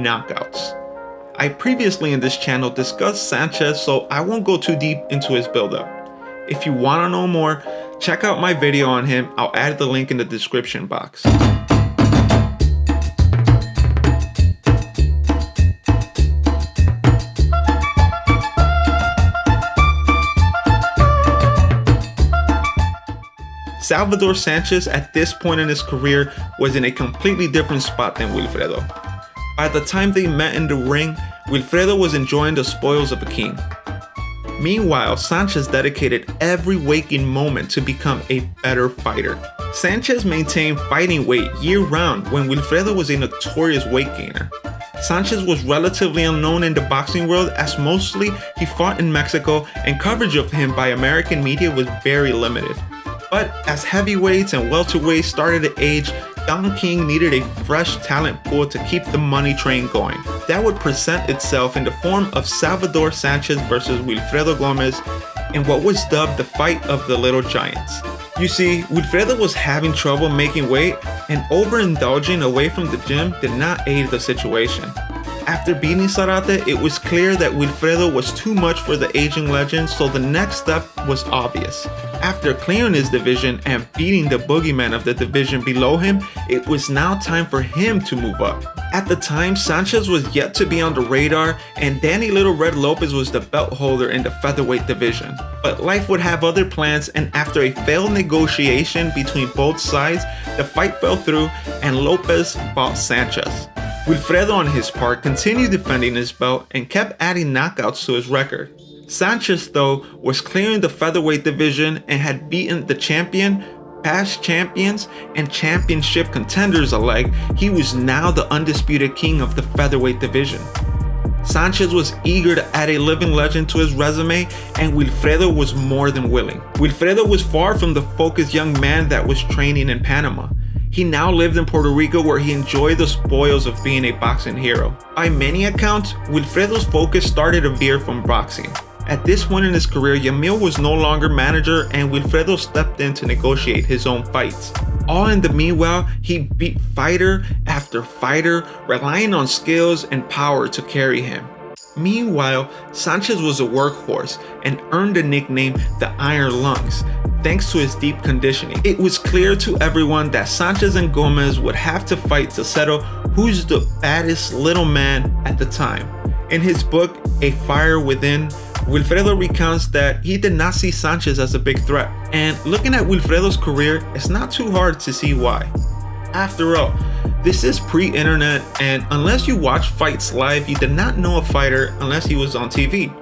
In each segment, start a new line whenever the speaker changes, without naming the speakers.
knockouts. I previously in this channel discussed Sanchez, so I won't go too deep into his build-up. If you want to know more, check out my video on him. I'll add the link in the description box. Salvador Sanchez at this point in his career was in a completely different spot than Wilfredo. By the time they met in the ring, Wilfredo was enjoying the spoils of a king. Meanwhile, Sanchez dedicated every waking moment to become a better fighter. Sanchez maintained fighting weight year-round when Wilfredo was a notorious weight gainer. Sanchez was relatively unknown in the boxing world as mostly he fought in Mexico and coverage of him by American media was very limited. But as heavyweights and welterweights started to age, Don King needed a fresh talent pool to keep the money train going. That would present itself in the form of Salvador Sanchez versus Wilfredo Gomez in what was dubbed the fight of the little giants. You see, Wilfredo was having trouble making weight and overindulging away from the gym did not aid the situation. After beating Zarate, it was clear that Wilfredo was too much for the aging legend, so the next step was obvious. After clearing his division and beating the boogeyman of the division below him, it was now time for him to move up. At the time, Sanchez was yet to be on the radar and Danny Little Red Lopez was the belt holder in the featherweight division. But life would have other plans, and after a failed negotiation between both sides, the fight fell through and Lopez fought Sanchez. Wilfredo on his part continued defending his belt and kept adding knockouts to his record. Sanchez though was clearing the featherweight division and had beaten the champion, past champions, and championship contenders alike. He was now the undisputed king of the featherweight division. Sanchez was eager to add a living legend to his resume, and Wilfredo was more than willing. Wilfredo was far from the focused young man that was training in Panama. He now lived in Puerto Rico where he enjoyed the spoils of being a boxing hero. By many accounts, Wilfredo's focus started to veer from boxing. At this point in his career, Yamil was no longer manager and Wilfredo stepped in to negotiate his own fights. All in the meanwhile, he beat fighter after fighter, relying on skills and power to carry him. Meanwhile, Sanchez was a workhorse and earned the nickname the Iron Lungs, thanks to his deep conditioning. It was clear to everyone that Sanchez and Gomez would have to fight to settle who's the baddest little man at the time. In his book, A Fire Within, Wilfredo recounts that he did not see Sanchez as a big threat. And looking at Wilfredo's career, it's not too hard to see why. After all, this is pre-internet, and unless you watch fights live, you did not know a fighter unless he was on TV.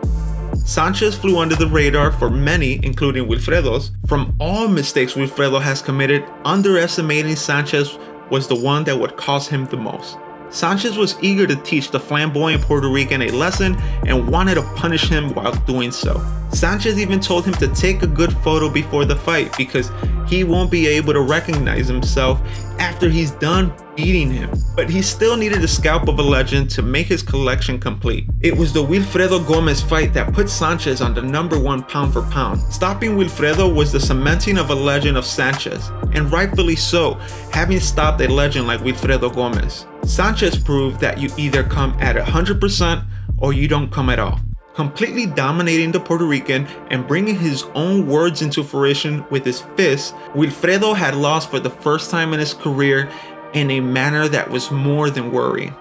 Sanchez flew under the radar for many, including Wilfredo's. From all mistakes Wilfredo has committed, underestimating Sanchez was the one that would cost him the most. Sanchez was eager to teach the flamboyant Puerto Rican a lesson and wanted to punish him while doing so. Sanchez even told him to take a good photo before the fight because he won't be able to recognize himself after he's done beating him. But he still needed the scalp of a legend to make his collection complete. It was the Wilfredo Gomez fight that put Sanchez on the #1 pound for pound. Stopping Wilfredo was the cementing of a legend of Sanchez, and rightfully so, having stopped a legend like Wilfredo Gomez. Sanchez proved that you either come at 100% or you don't come at all. Completely dominating the Puerto Rican and bringing his own words into fruition with his fists, Wilfredo had lost for the first time in his career in a manner that was more than worrying.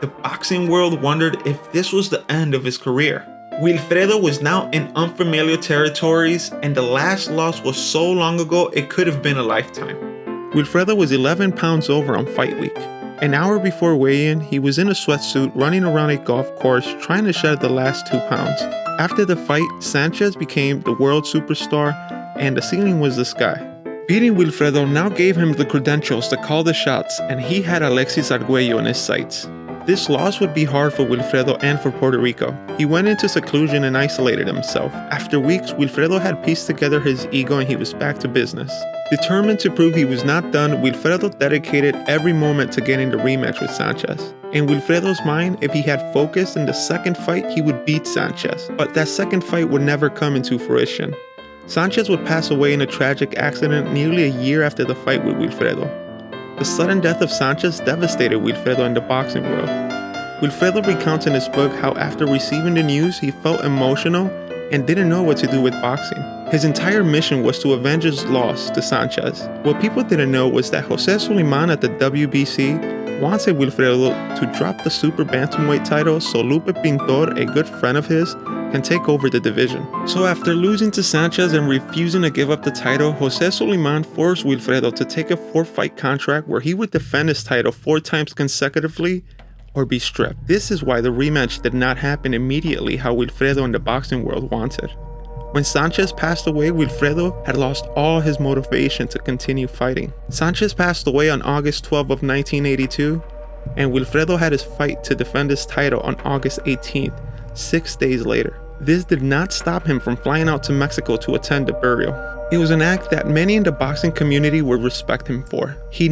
The boxing world wondered if this was the end of his career. Wilfredo was now in unfamiliar territories, and the last loss was so long ago it could have been a lifetime. Wilfredo was 11 pounds over on fight week. An hour before weigh-in, he was in a sweatsuit running around a golf course trying to shed the last 2 pounds. After the fight, Sanchez became the world superstar and the ceiling was the sky. Beating Wilfredo now gave him the credentials to call the shots, and he had Alexis Arguello in his sights. This loss would be hard for Wilfredo and for Puerto Rico. He went into seclusion and isolated himself. After weeks, Wilfredo had pieced together his ego and he was back to business. Determined to prove he was not done, Wilfredo dedicated every moment to getting the rematch with Sanchez. In Wilfredo's mind, if he had focused in the second fight, he would beat Sanchez. But that second fight would never come into fruition. Sanchez would pass away in a tragic accident nearly a year after the fight with Wilfredo. The sudden death of Sanchez devastated Wilfredo in the boxing world.
Wilfredo recounts in his book how after receiving the news, he felt emotional and didn't know what to do with boxing. His entire mission was to avenge his loss to Sanchez. What people didn't know was that Jose Suleiman at the WBC wanted Wilfredo to drop the super bantamweight title so Lupe Pintor, a good friend of his, can take over the division. So after losing to Sanchez and refusing to give up the title, Jose Suleiman forced Wilfredo to take a 4-fight contract where he would defend his title 4 times consecutively or be stripped. This is why the rematch did not happen immediately how Wilfredo and the boxing world wanted. When Sanchez passed away, Wilfredo had lost all his motivation to continue fighting. Sanchez passed away on August 12 of 1982, and Wilfredo had his fight to defend his title on August 18th, 6 days later. This did not stop him from flying out to Mexico to attend the burial. It was an act that many in the boxing community would respect him for. He